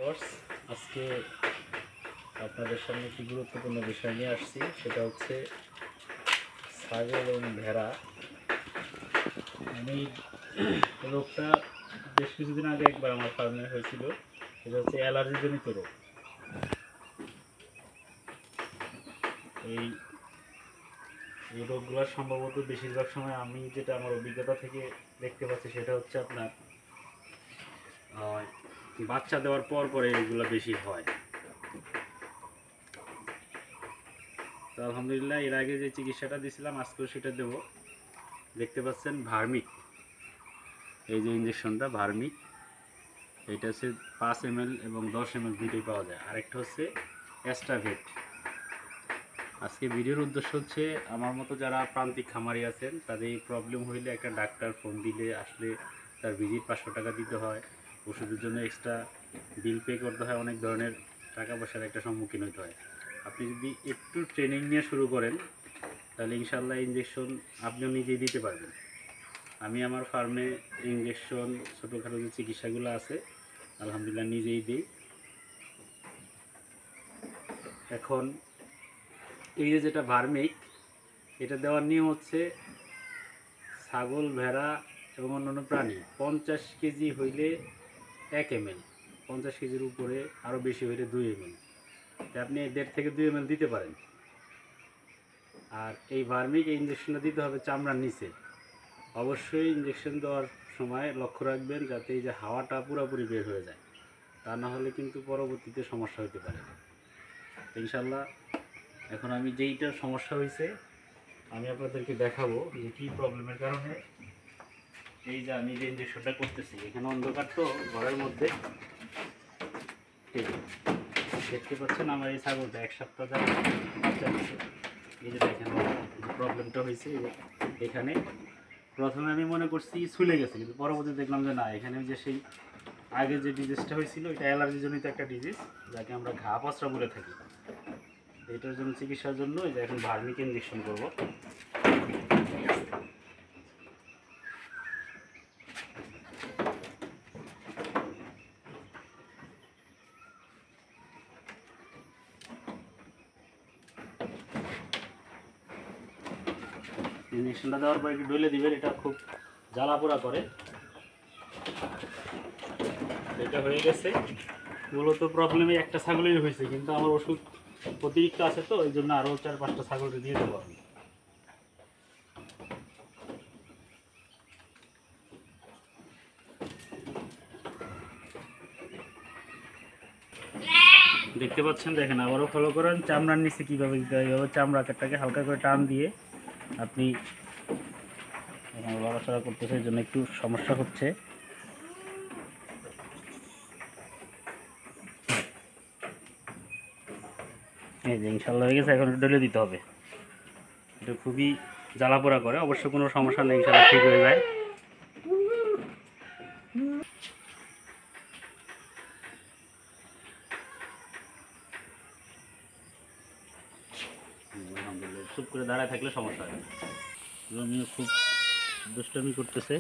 Viewers, আজকে আপনাদের সামনে একটি গুরুত্বপূর্ণ বিষয় নিয়ে আসছি। সেটা হচ্ছে ছাগল এবং ভেড়া। আমি রোগটা বেশ কিছুদিন আগে একবার আমার ফার্মে হয়েছিল। সেটা হচ্ছে অ্যালার্জিজনিত রোগ। এই এই রোগগুলো সম্ভবত বেশিরভাগ সময় আমি যেটা আমার অভিজ্ঞতা থেকে দেখতে পাচ্ছি সেটা হচ্ছে আপনার বাচ্চা দেওয়ার পর পরে এগুলো বেশি হয়। তো আলহামদুলিল্লাহ, এর আগে যে চিকিৎসাটা দিয়েছিলাম আজকেও সেটা দেব। দেখতে পাচ্ছেন ভার্মিক, এই যে ইঞ্জেকশনটা ভার্মিক, এটা হচ্ছে 5 ml এবং 10 ml দুটোই পাওয়া যায়। আরেকটা হচ্ছে অ্যাস্ট্রাভেট। আজকে ভিডিওর উদ্দেশ্য হচ্ছে আমার মতো যারা প্রান্তিক খামারি আছেন তাদের এই প্রবলেম হইলে একটা ডাক্তার ফোন দিলে আসলে তার ভিজিট 500 টাকা দিতে হয়, ওষুধের জন্য এক্সট্রা বিল পে করতে হয়, অনেক ধরনের টাকা পয়সার একটা সম্মুখীন হতে হয়। আপনি যদি একটু ট্রেনিং নিয়ে শুরু করেন তাহলে ইনশাল্লাহ ইঞ্জেকশন আপনিও নিজেই দিতে পারবেন। আমি আমার ফার্মে ইঞ্জেকশন ছোটোখাটো যে চিকিৎসাগুলো আছে আলহামদুলিল্লাহ নিজেই দিই। এখন এই যে যেটা ভার্মিক, এটা দেওয়ার নিয়ম হচ্ছে ছাগল, ভেড়া এবং অন্যান্য প্রাণী 50 কেজি হইলে 1 ml, 50 কেজির উপরে আরও বেশি হইলে 2 ml, আপনি 1.5 থেকে 2 ml দিতে পারেন। আর এই ভার্মিক এই ইঞ্জেকশনটা দিতে হবে চামড়ার নিচে। অবশ্যই ইঞ্জেকশন দেওয়ার সময় লক্ষ্য রাখবেন যাতে এই যে হাওয়াটা পুরোপুরি বের হয়ে যায়, তা না হলে কিন্তু পরবর্তীতে সমস্যা হতে পারে। ইনশাল্লাহ এখন আমি যেইটার সমস্যা হয়েছে আমি আপনাদেরকে দেখাবো যে কী প্রবলেমের কারণে এই যে আমি যে ইঞ্জেকশনটা করতেছি। এখানে অন্ধকার তো ঘরের মধ্যে, দেখতে পাচ্ছেন আমার এই ছাগলটা 1 সপ্তাহ যাবে বাচ্চা দিচ্ছে। এই যে দেখেন প্রবলেমটা হয়েছে এখানে। প্রথমে আমি মনে করছি ছুলে গেছে, কিন্তু পরবর্তীতে দেখলাম যে না, এখানে যে সেই আগে যে ডিজিজটা হয়েছিল এটা অ্যালার্জিজনিত একটা ডিজিজ, যাকে আমরা ঘা পচরা বলে থাকি। এটার জন্য চিকিৎসার জন্য এই যে এখন ভার্মিক ইঞ্জেকশন করব। ইঞ্জেকশনটা দেওয়ার পর একটু ডলে দিবেন, এটা খুব জ্বালা পোড়া করে। এটা হয়ে গেছে। মূলত প্রবলেমে একটা ছাগলের হয়েছে, কিন্তু আমার ওষুধ অতিরিক্ত আছে তো এই জন্য আরও 4-5টা ছাগলকে দিয়ে দেবো আমি। দেখতে পাচ্ছেন, দেখেন আবারও ফলো করেন চামড়ার নিচে কীভাবে দিতে হয়। এইভাবে চামড়াটাকে হালকা করে টান দিয়ে আপনি লড়াচড়া করতেছে, এই জন্য একটু সমস্যা হচ্ছে। এই যে ইনশাল্লাহ হয়ে গেছে। এখন ডলে দিতে হবে। এটা খুবই জ্বালাপোড়া করে, অবশ্য কোনো সমস্যা নেই, ইনশাল্লাহ ঠিক হয়ে যায়। আলহামদুলিল্লাহ, চুপ করে দাঁড়ায় থাকলে সমস্যা হয় না। রোমিও খুব দুষ্টামি করতেছে।